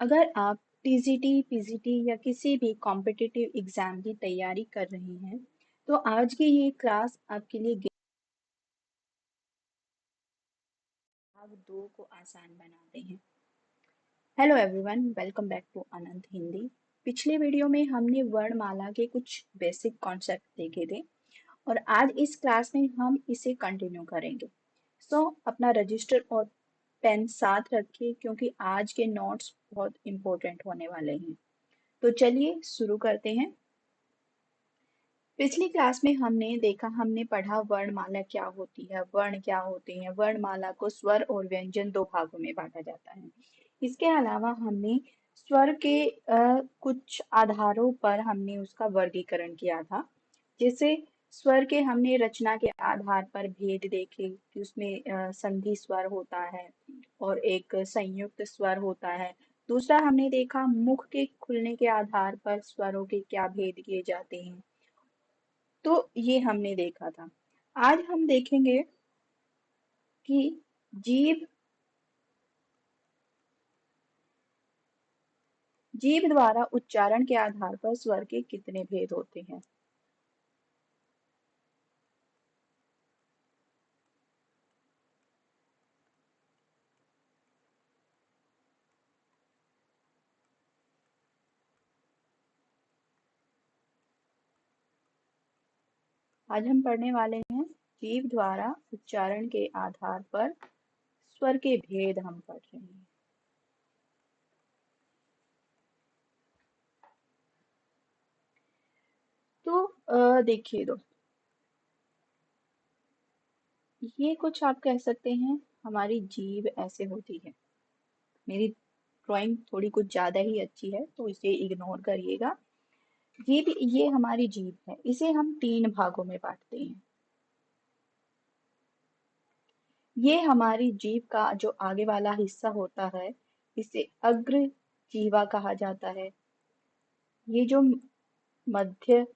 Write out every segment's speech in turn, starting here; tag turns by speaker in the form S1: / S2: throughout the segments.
S1: अगर आप TGT, PGT या किसी भी कॉम्पिटिटिव एग्जाम की तैयारी कर रहे हैं, तो आज की ये क्लास आपके लिए भाग 2 को आसान बनाते हैं। Hello everyone, welcome back to Anant Hindi. पिछले वीडियो में हमने वर्णमाला के कुछ बेसिक कॉन्सेप्ट देखे थे और आज इस क्लास में हम इसे कंटिन्यू करेंगे। अपना रजिस्टर और पेन साथ रखिए क्योंकि आज के नोट्स बहुत इंपॉर्टेंट होने वाले हैं। तो चलिए शुरू करते हैं। पिछली क्लास में हमने पढ़ा वर्णमाला क्या होती है, वर्ण क्या होते हैं। वर्णमाला को स्वर और व्यंजन दो भागों में बांटा जाता है। इसके अलावा हमने स्वर के कुछ आधारों पर हमने उसका वर्गीकरण किया था। जैसे स्वर के हमने रचना के आधार पर भेद देखे कि उसमें संधि स्वर होता है और एक संयुक्त स्वर होता है। दूसरा हमने देखा मुख के खुलने के आधार पर स्वरों के क्या भेद किए जाते हैं। तो ये हमने देखा था। आज हम देखेंगे कि जीभ जीभ द्वारा उच्चारण के आधार पर स्वर के कितने भेद होते हैं। आज हम पढ़ने वाले हैं जीभ द्वारा उच्चारण के आधार पर स्वर के भेद हम पढ़ रहे हैं। तो देखिए दोस्तों, ये कुछ आप कह सकते हैं हमारी जीभ ऐसे होती है। मेरी ड्राइंग थोड़ी कुछ ज्यादा ही अच्छी है तो इसे इग्नोर करिएगा। ये हमारी जीभ है, इसे हम तीन भागों में बांटते हैं। ये हमारी जीभ का जो आगे वाला हिस्सा होता है इसे अग्र जीवा कहा जाता है। ये जो मध्य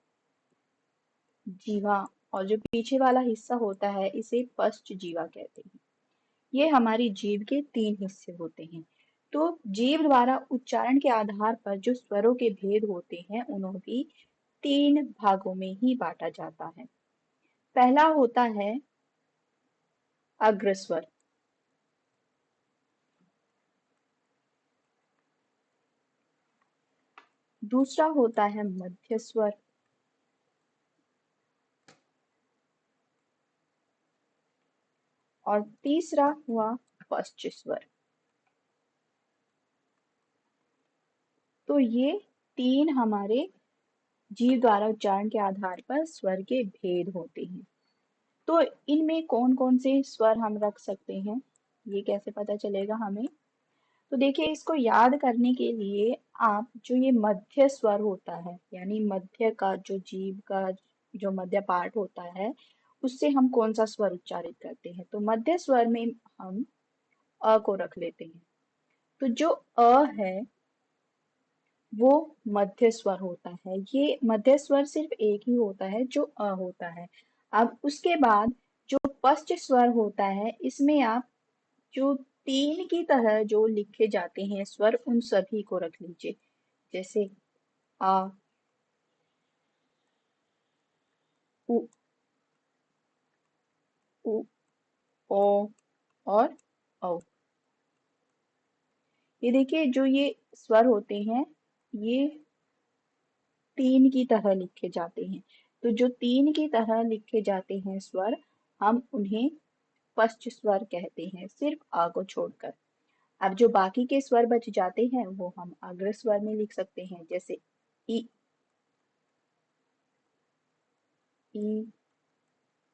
S1: जीवा और जो पीछे वाला हिस्सा होता है इसे पश्च जीवा कहते हैं। ये हमारी जीभ के तीन हिस्से होते हैं। तो जीभ द्वारा उच्चारण के आधार पर जो स्वरों के भेद होते हैं उन्हें भी तीन भागों में ही बांटा जाता है। पहला होता है अग्रस्वर, दूसरा होता है मध्य स्वर और तीसरा हुआ पश्च स्वर। तो ये तीन हमारे जीव द्वारा उच्चारण के आधार पर स्वर के भेद होते हैं। तो इनमें कौन कौन से स्वर हम रख सकते हैं, ये कैसे पता चलेगा हमें। तो देखिए, इसको याद करने के लिए आप जो ये मध्य स्वर होता है यानी मध्य का जो जीव का जो मध्य पार्ट होता है उससे हम कौन सा स्वर उच्चारित करते हैं। तो मध्य स्वर में हम अ को रख लेते हैं। तो जो अ है वो मध्य स्वर होता है। ये मध्य स्वर सिर्फ एक ही होता है जो अ होता है। अब उसके बाद जो पश्च स्वर होता है इसमें आप जो तीन की तरह जो लिखे जाते हैं स्वर उन सभी को रख लीजिए। जैसे आ, उ, उ, ओ और औ। ये देखिए, जो ये स्वर होते हैं ये तीन की तरह लिखे जाते हैं। तो जो तीन की तरह लिखे जाते हैं स्वर हम उन्हें पश्च स्वर कहते हैं, सिर्फ आ को छोड़कर। अब जो बाकी के स्वर बच जाते हैं वो हम अग्र स्वर में लिख सकते हैं। जैसे ई, ई,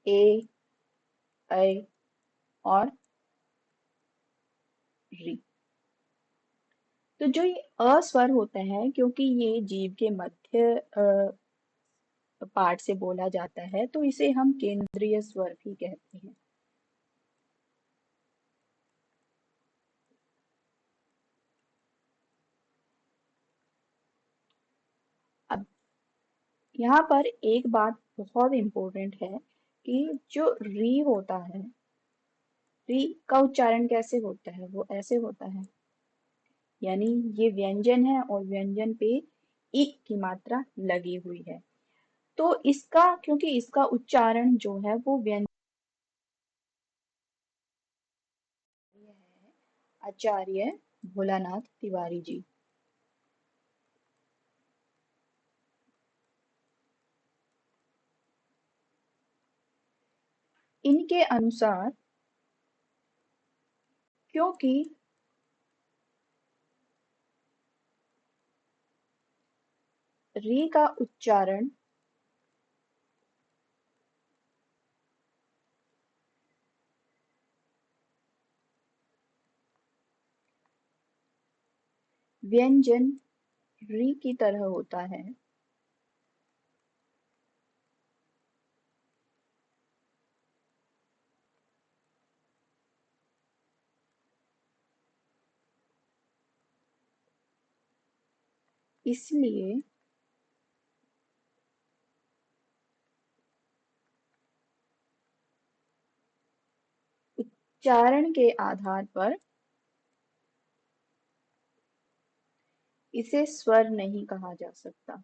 S1: ए, ऐ और री। तो जो ये अस्वर होता है क्योंकि ये जीव के मध्य पार्ट से बोला जाता है तो इसे हम केंद्रीय स्वर भी कहते हैं। अब यहाँ पर एक बात बहुत इंपॉर्टेंट है कि जो री होता है, री का उच्चारण कैसे होता है, वो ऐसे होता है। यानी ये व्यंजन है और व्यंजन पे इ की मात्रा लगी हुई है। तो इसका क्योंकि इसका उच्चारण जो है वो व्यंजन है आचार्य भोलानाथ तिवारी जी। इनके अनुसार क्योंकि री का उच्चारण व्यंजन री की तरह होता है, इसलिए उच्चारण के आधार पर इसे स्वर नहीं कहा जा सकता।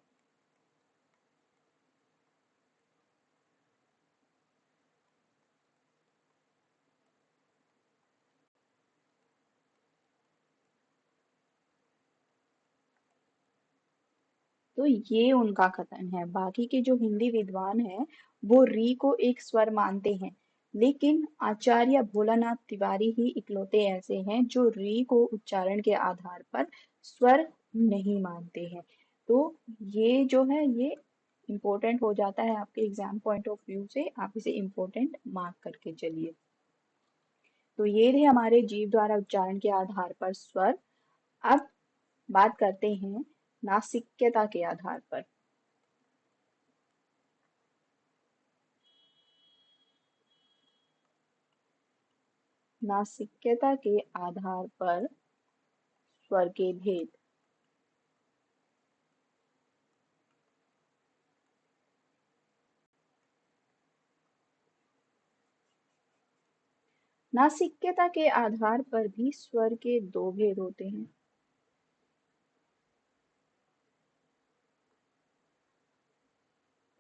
S1: तो ये उनका कथन है। बाकी के जो हिंदी विद्वान हैं वो री को एक स्वर मानते हैं, लेकिन आचार्य भोलानाथ तिवारी ही इकलौते ऐसे हैं जो री को उच्चारण के आधार पर स्वर नहीं मानते हैं। तो ये जो है ये इम्पोर्टेंट हो जाता है आपके एग्जाम पॉइंट ऑफ व्यू से, आप इसे इम्पोर्टेंट मार्क करके चलिए। तो ये थे हमारे जीव द्वारा उच्चारण के आधार पर स्वर। अब बात करते हैं नासिक्यता के आधार पर। नासिक्यता के आधार पर स्वर के भेद। नासिक्यता के आधार पर भी स्वर के दो भेद होते हैं।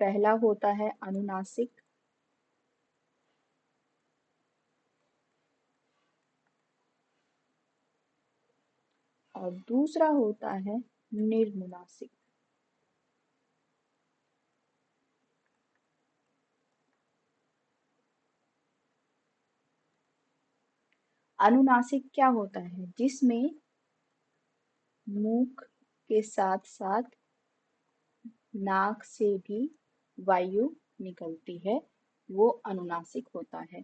S1: पहला होता है अनुनासिक और दूसरा होता है निर्नुनासिक। अनुनासिक क्या होता है? जिसमें मुख के साथ साथ नाक से भी वायु निकलती है, वो अनुनासिक होता है।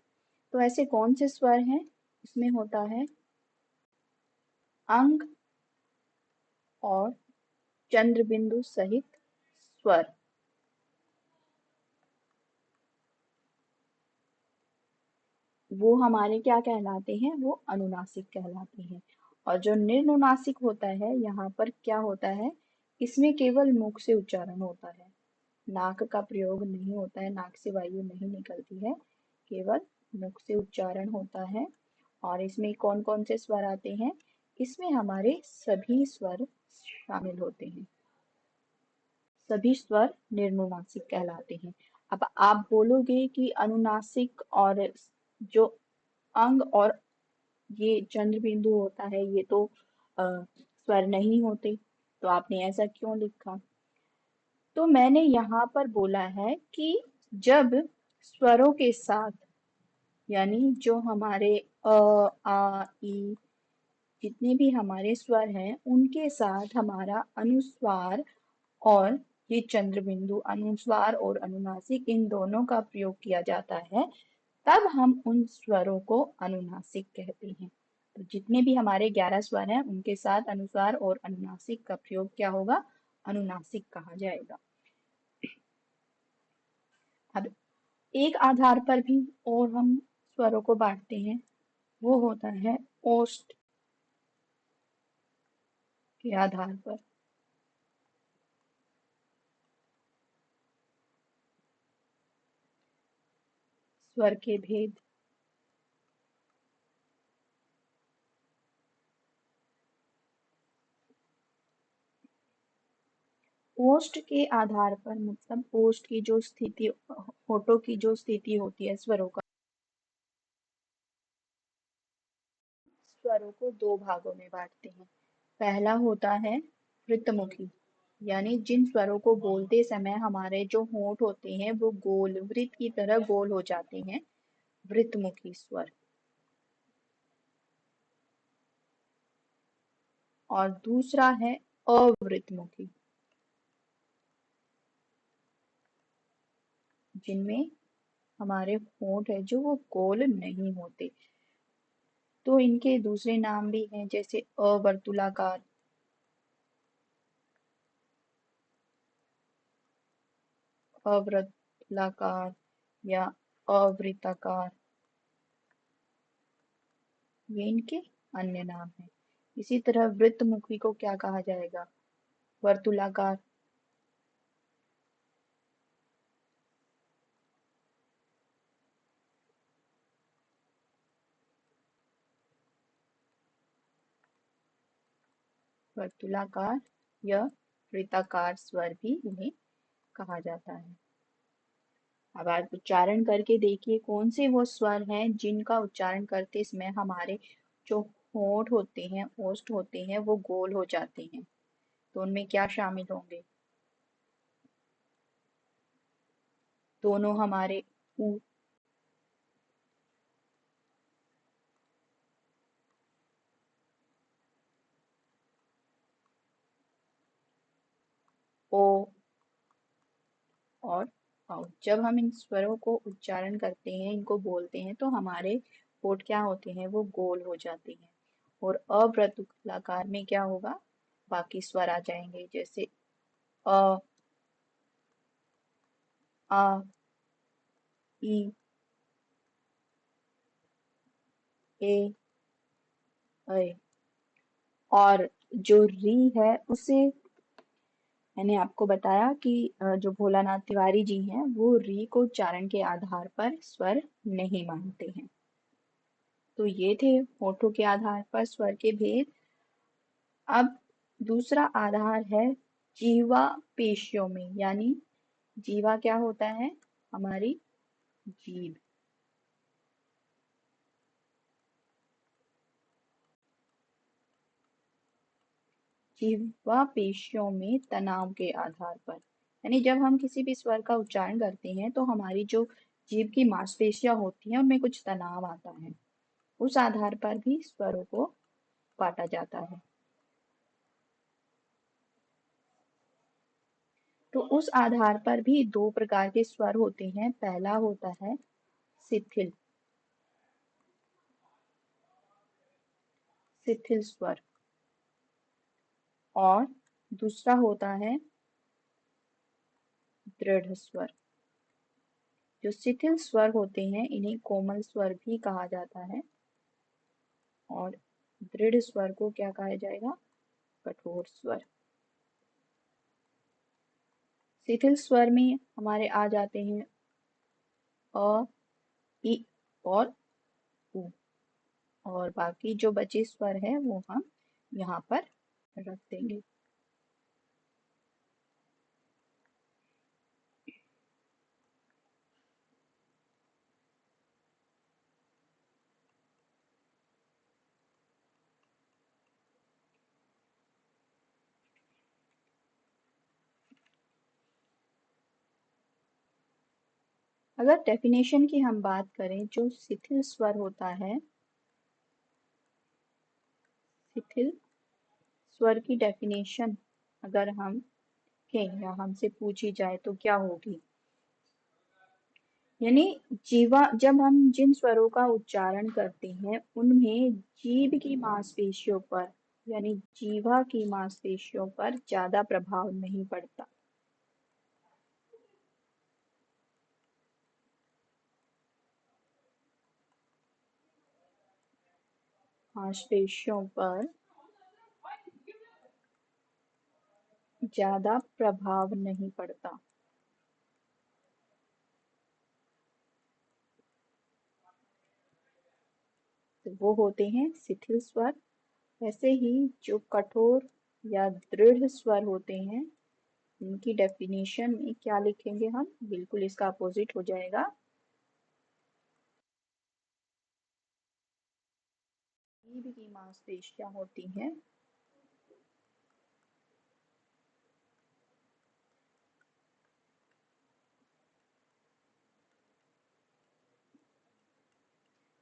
S1: तो ऐसे कौन से स्वर हैं? इसमें होता है अंग और चंद्र बिंदु सहित स्वर। वो हमारे क्या कहलाते हैं? वो अनुनासिक कहलाते हैं। और जो निर्नुनासिक होता है, यहाँ पर क्या होता है? इसमें केवल मुख से उच्चारण होता है, नाक का प्रयोग नहीं होता है, नाक से वायु नहीं निकलती है, केवल मुख से उच्चारण होता है। और इसमें कौन कौन से स्वर आते हैं? इसमें हमारे सभी स्वर शामिल होते हैं। सभी स्वर निर्नुनासिक कहलाते हैं। अब आप बोलोगे कि अनुनासिक और जो अंग और ये चंद्र बिंदु होता है ये तो स्वर नहीं होते, तो आपने ऐसा क्यों लिखा? तो मैंने यहाँ पर बोला है कि जब स्वरों के साथ यानी जो हमारे आ ई जितने भी हमारे स्वर हैं उनके साथ हमारा अनुस्वार और ये चंद्र बिंदु अनुस्वार और अनुनासिक इन दोनों का प्रयोग किया जाता है, तब हम उन स्वरों को अनुनासिक कहते हैं। तो जितने भी हमारे 11 स्वर हैं उनके साथ अनुस्वार और अनुनासिक का प्रयोग क्या होगा? अनुनासिक कहा जाएगा। अब एक आधार पर भी और हम स्वरों को बांटते हैं, वो होता है ओष्ठ के आधार पर। स्वर के भेद। ओष्ठ के आधार पर मतलब ओष्ठ की जो स्थिति, होठों की जो स्थिति होती है स्वरों का, स्वरों को दो भागों में बांटते हैं। पहला होता है वृत्तमुखी, यानी जिन स्वरों को बोलते समय हमारे जो होंठ होते हैं वो गोल वृत्त की तरह गोल हो जाते हैं, वृत्तमुखी स्वर। और दूसरा है अवृत्तमुखी, जिनमें हमारे होंठ है जो वो गोल नहीं होते। तो इनके दूसरे नाम भी हैं, जैसे अवर्तुलाकार, अवर्तुलाकार या अवृत्ताकार, ये इनके अन्य नाम हैं। इसी तरह वृत्तमुखी को क्या कहा जाएगा? वर्तुलाकार। वर्तुलाकार या वृत्ताकार स्वर भी इन्हें कहा जाता है। अब आप उच्चारण करके देखिए कौन से वो स्वर हैं जिनका उच्चारण करते समय हमारे जो होंठ होते हैं, ओष्ठ होते हैं, वो गोल हो जाते हैं। तो उनमें क्या शामिल होंगे? दोनों हमारे ऊ, ओ और औ। जब हम इन स्वरों को उच्चारण करते हैं, इनको बोलते हैं, तो हमारे होंठ क्या होते हैं? वो गोल हो जाते हैं। और अवृत्ताकार में क्या होगा? बाकी स्वर आ जाएंगे, जैसे अ, आ, ई, ए, ऐ। और जो री है उसे मैंने आपको बताया कि जो भोलानाथ तिवारी जी हैं वो री को उच्चारण के आधार पर स्वर नहीं मानते हैं। तो ये थे होठों के आधार पर स्वर के भेद। अब दूसरा आधार है जीवा पेशियों में, यानी जीवा क्या होता है? हमारी जीभ। जीवा पेशियों में तनाव के आधार पर, यानी जब हम किसी भी स्वर का उच्चारण करते हैं तो हमारी जो जीभ की मांसपेशियां होती हैं उनमें कुछ तनाव आता है। उस आधार पर भी स्वरों को बांटा जाता है। तो उस आधार पर भी दो प्रकार के स्वर होते हैं। पहला होता है शिथिल, शिथिल स्वर। और दूसरा होता है दृढ़ स्वर। जो शिथिल स्वर होते हैं इन्हें कोमल स्वर भी कहा जाता है। और दृढ़ स्वर को क्या कहा जाएगा? कठोर स्वर। शिथिल स्वर में हमारे आ जाते हैं अ, इ और उ। और बाकी जो बचे स्वर है वो हम यहाँ पर रख देंगे। अगर डेफिनेशन की हम बात करें, जो शिथिल स्वर होता है, शिथिल स्वर की डेफिनेशन अगर हम कहें या हमसे पूछी जाए तो क्या होगी? यानी जीवा, जब हम जिन स्वरों का उच्चारण करते हैं उनमें जीभ की मांसपेशियों पर, यानी जीवा की मांसपेशियों पर ज्यादा प्रभाव नहीं पड़ता। मांसपेशियों पर ज्यादा प्रभाव नहीं पड़ता। तो वो होते हैं शिथिल स्वर। वैसे ही जो कठोर या दृढ़ स्वर होते हैं इनकी डेफिनेशन में क्या लिखेंगे हम? बिल्कुल इसका अपोजिट हो जाएगा। जीभ की मांसपेशियां होती हैं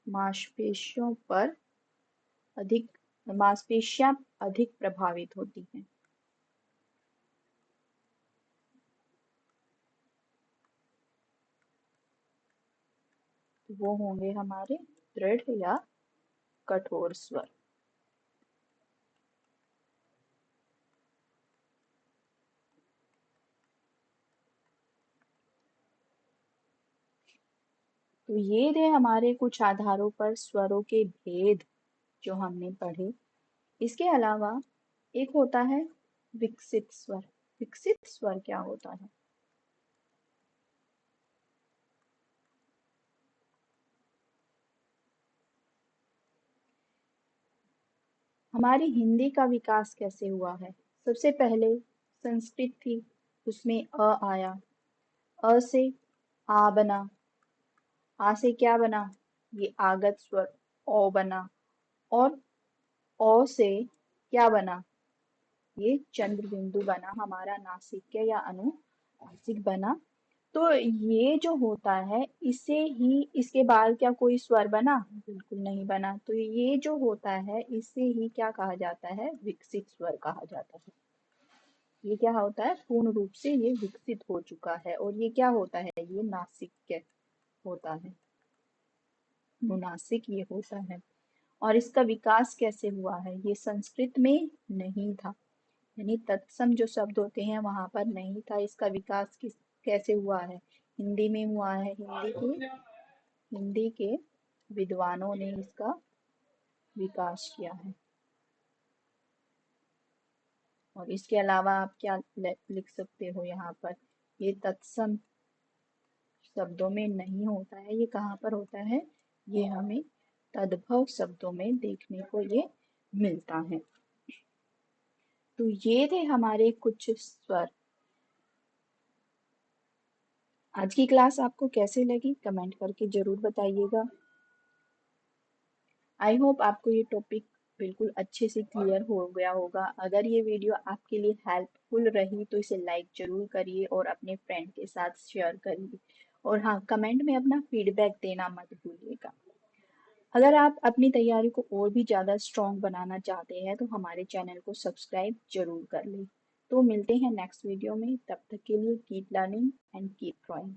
S1: मांसपेशियों पर अधिक मांसपेशियां अधिक प्रभावित होती हैं। तो वो होंगे हमारे दृढ़ या कठोर स्वर। तो ये थे हमारे कुछ आधारों पर स्वरों के भेद जो हमने पढ़े। इसके अलावा एक होता है विकसित स्वर। विकसित स्वर क्या होता है? हमारी हिंदी का विकास कैसे हुआ है? सबसे पहले संस्कृत थी, उसमें अ आया, अ से आ बना, आ से क्या बना? ये आगत स्वर ओ बना, और ओ से क्या बना? ये चंद्र बिंदु बना, हमारा नासिक्य या अनुनासिक बना। तो ये जो होता है इसे ही, इसके बाद क्या कोई स्वर बना? बिल्कुल नहीं बना। तो ये जो होता है इसे ही क्या कहा जाता है? विकसित स्वर कहा जाता है। ये क्या होता है? पूर्ण रूप से ये विकसित हो चुका है। और ये क्या होता है? ये नासिक्य होता है, अनुनासिक ये होता है। और इसका विकास कैसे हुआ है? ये संस्कृत में नहीं था, यानी तत्सम जो शब्द होते हैं वहां पर नहीं था। इसका विकास कैसे हुआ है? हिंदी में हुआ है। हिंदी के विद्वानों ने इसका विकास किया है। और इसके अलावा आप क्या लिख सकते हो यहाँ पर? ये तत्सम शब्दों में नहीं होता है। ये कहाँ पर होता है? ये हमें तद्भव शब्दों में देखने को ये मिलता है। तो ये थे हमारे कुछ स्वर। आज की क्लास आपको कैसे लगी कमेंट करके जरूर बताइएगा। आई होप आपको ये टॉपिक बिल्कुल अच्छे से क्लियर हो गया होगा। अगर ये वीडियो आपके लिए हेल्पफुल रही तो इसे लाइक जरूर करिए और अपने फ्रेंड के साथ शेयर करिए। और हाँ, कमेंट में अपना फीडबैक देना मत भूलिएगा। अगर आप अपनी तैयारी को और भी ज़्यादा स्ट्रॉन्ग बनाना चाहते हैं तो हमारे चैनल को सब्सक्राइब जरूर कर लें। तो मिलते हैं नेक्स्ट वीडियो में, तब तक के लिए keep learning and keep drawing.